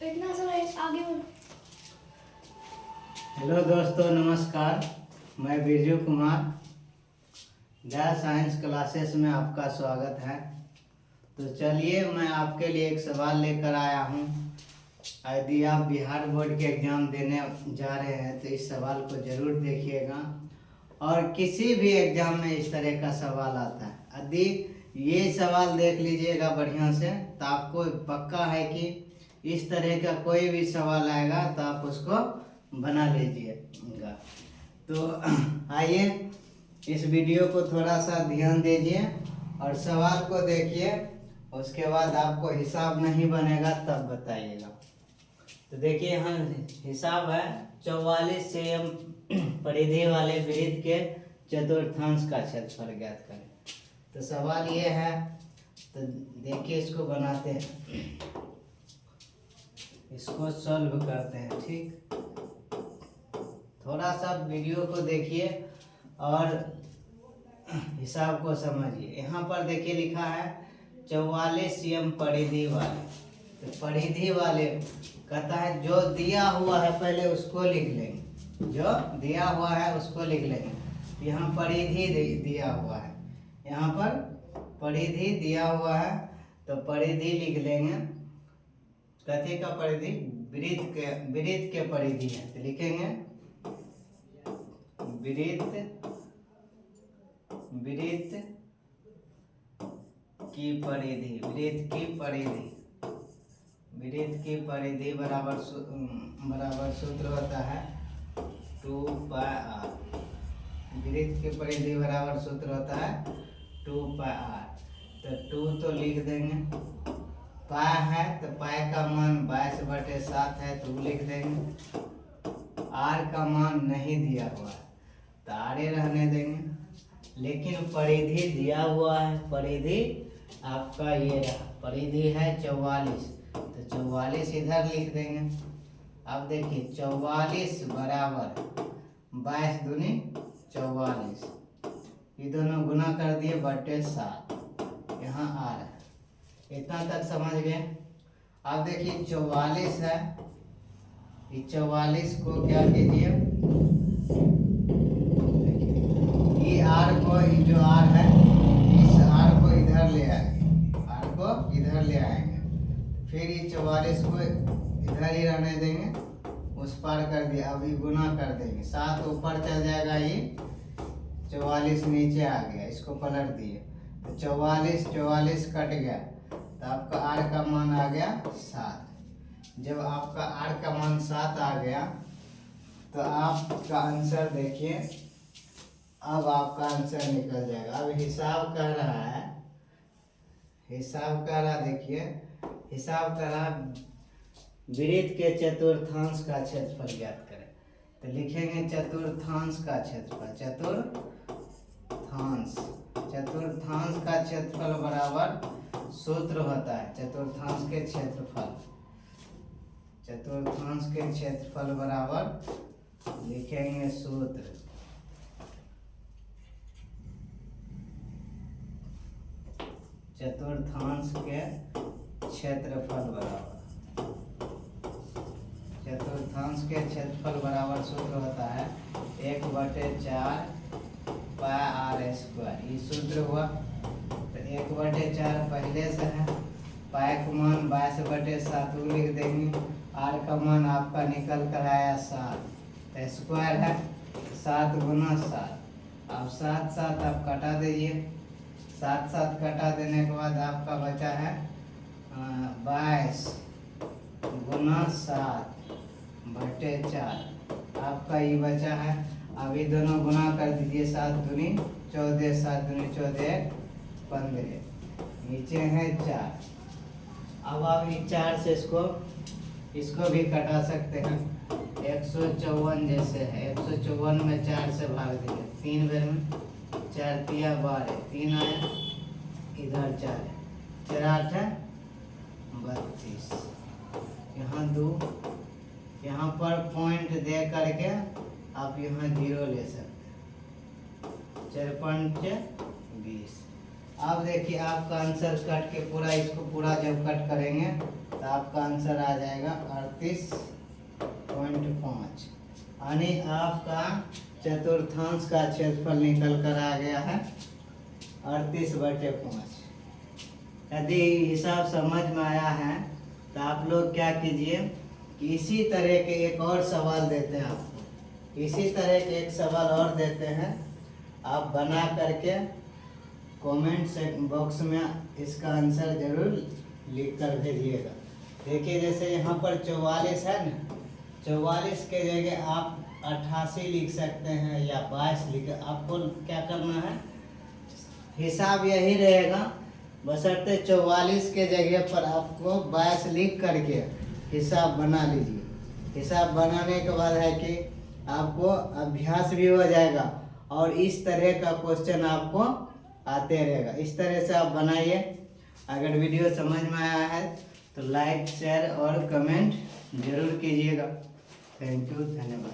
इतना सारा आगे बढ़ो। हेलो दोस्तों, नमस्कार। मैं बिरजू कुमार, जय साइंस क्लासेस में आपका स्वागत है। तो चलिए, मैं आपके लिए एक सवाल लेकर आया हूँ। यदि आप बिहार बोर्ड के एग्ज़ाम देने जा रहे हैं तो इस सवाल को ज़रूर देखिएगा। और किसी भी एग्ज़ाम में इस तरह का सवाल आता है, यदि ये सवाल देख लीजिएगा बढ़िया से तो आपको पक्का है कि इस तरह का कोई भी सवाल आएगा तो आप उसको बना लीजिएगा। तो आइए, इस वीडियो को थोड़ा सा ध्यान दीजिए और सवाल को देखिए। उसके बाद आपको हिसाब नहीं बनेगा तब बताइएगा। तो देखिए, यहाँ हिसाब है 44 सेम परिधि वाले वृत्त के चतुर्थांश का क्षेत्रफल ज्ञात करें। तो सवाल ये है, तो देखिए इसको बनाते हैं, इसको सॉल्व करते हैं। ठीक, थोड़ा सा वीडियो को देखिए और हिसाब को समझिए। यहाँ पर देखिए लिखा है 44 सीएम परिधि वाले। तो परिधि वाले कहता है जो दिया हुआ है पहले उसको लिख लेंगे, जो दिया हुआ है उसको लिख लेंगे। यहाँ परिधि दिया हुआ है, यहाँ पर परिधि दिया हुआ है तो परिधि लिख लेंगे। कथी का परिधि? वृत्त के परिधि है तो लिखेंगे वृत्त की परिधि। वृत्त की परिधि बराबर सूत्र होता है 2πr। वृत्त की परिधि बराबर सूत्र होता है 2πr। तो 2 तो लिख देंगे, पाई है तो पाई का मान 22/7 है तो लिख देंगे। आर का मान नहीं दिया हुआ है तो आरे रहने देंगे, लेकिन परिधि दिया हुआ है। परिधि आपका ये रहा, परिधि है 44, तो 44 इधर लिख देंगे। अब देखिए 44 बराबर 22 दूनी 44, ये दोनों गुना कर दिए बटे 7, यहाँ आ रहा है। इतना तक समझ गए। अब देखिए 44 है, ये 44 को क्या कीजिए, ये आर को, ये जो आर है इस आर को इधर ले आएंगे, आर को इधर ले आएंगे। फिर ये 44 को इधर ही रहने देंगे, उस पार कर दिया। अब ये गुना कर देंगे, 7 ऊपर चल जाएगा, ये 44 नीचे आ गया, इसको पलट दिए तो 44 कट गया तो आपका आर का मान आ गया 7। जब आपका आर का मान 7 आ गया तो आपका आंसर देखिए, अब आपका आंसर निकल जाएगा। अब हिसाब कर रहा है, देखिए हिसाब कर रहा वृत्त के चतुर्थांश का क्षेत्रफल ज्ञात करें। तो लिखेंगे चतुर्थांश का क्षेत्रफल, चतुर्थांश का क्षेत्रफल बराबर सूत्र होता है चतुर्थांश के क्षेत्रफल बराबर लिखेंगे सूत्र चतुर्थांश के क्षेत्रफल बराबर सूत्र होता है 1/4 पाई आर स्क्वायर। ये सूत्र हुआ तो 1/4 पहले से है, पाई का मान 22/7 लिख देंगे, आर का मान आपका निकल कर आया 7, तो स्क्वायर है 7 गुना 7। अब 7 आप कटा दीजिए, 7 कटा देने के बाद आपका बचा है 22 गुना 7/4, आपका ये बचा है। अब ये दोनों गुना कर दीजिए, 7 दूनी 14, 7 दूनी 14, 15, नीचे है 4। अब आप ये 4 से इसको भी कटा सकते हैं। 154 जैसे है, 154 में 4 से भाग देंगे, 3 बेर में 4 तिया 12, 3 आया, इधर 4 है, 4 8 है 32, यहाँ 2, यहाँ पर पॉइंट दे करके आप यहाँ 0 ले सकते हैं, 4 20। अब देखिए आपका आंसर कट के पूरा, इसको पूरा जब कट करेंगे तो आपका आंसर आ जाएगा 38.5। यानी आपका चतुर्थांश का क्षेत्रफल निकल कर आ गया है 38/5। यदि हिसाब समझ में आया है तो आप लोग क्या कीजिए, इसी तरह के एक और सवाल देते हैं आपको, इसी तरह के एक सवाल और देते हैं, आप बना करके कमेंट बॉक्स में इसका आंसर जरूर लिख कर भेजिएगा। देखिए जैसे यहाँ पर 44 है ना, 44 के जगह आप 88 लिख सकते हैं या 22 लिख। आपको क्या करना है, हिसाब यही रहेगा, बशर्ते 44 के जगह पर आपको 22 लिख करके हिसाब बना लीजिए। हिसाब बनाने के बाद है कि आपको अभ्यास भी हो जाएगा और इस तरह का क्वेश्चन आपको आते रहेगा। इस तरह से आप बनाइए। अगर वीडियो समझ में आया है तो लाइक, शेयर और कमेंट जरूर कीजिएगा। थैंक यू, धन्यवाद।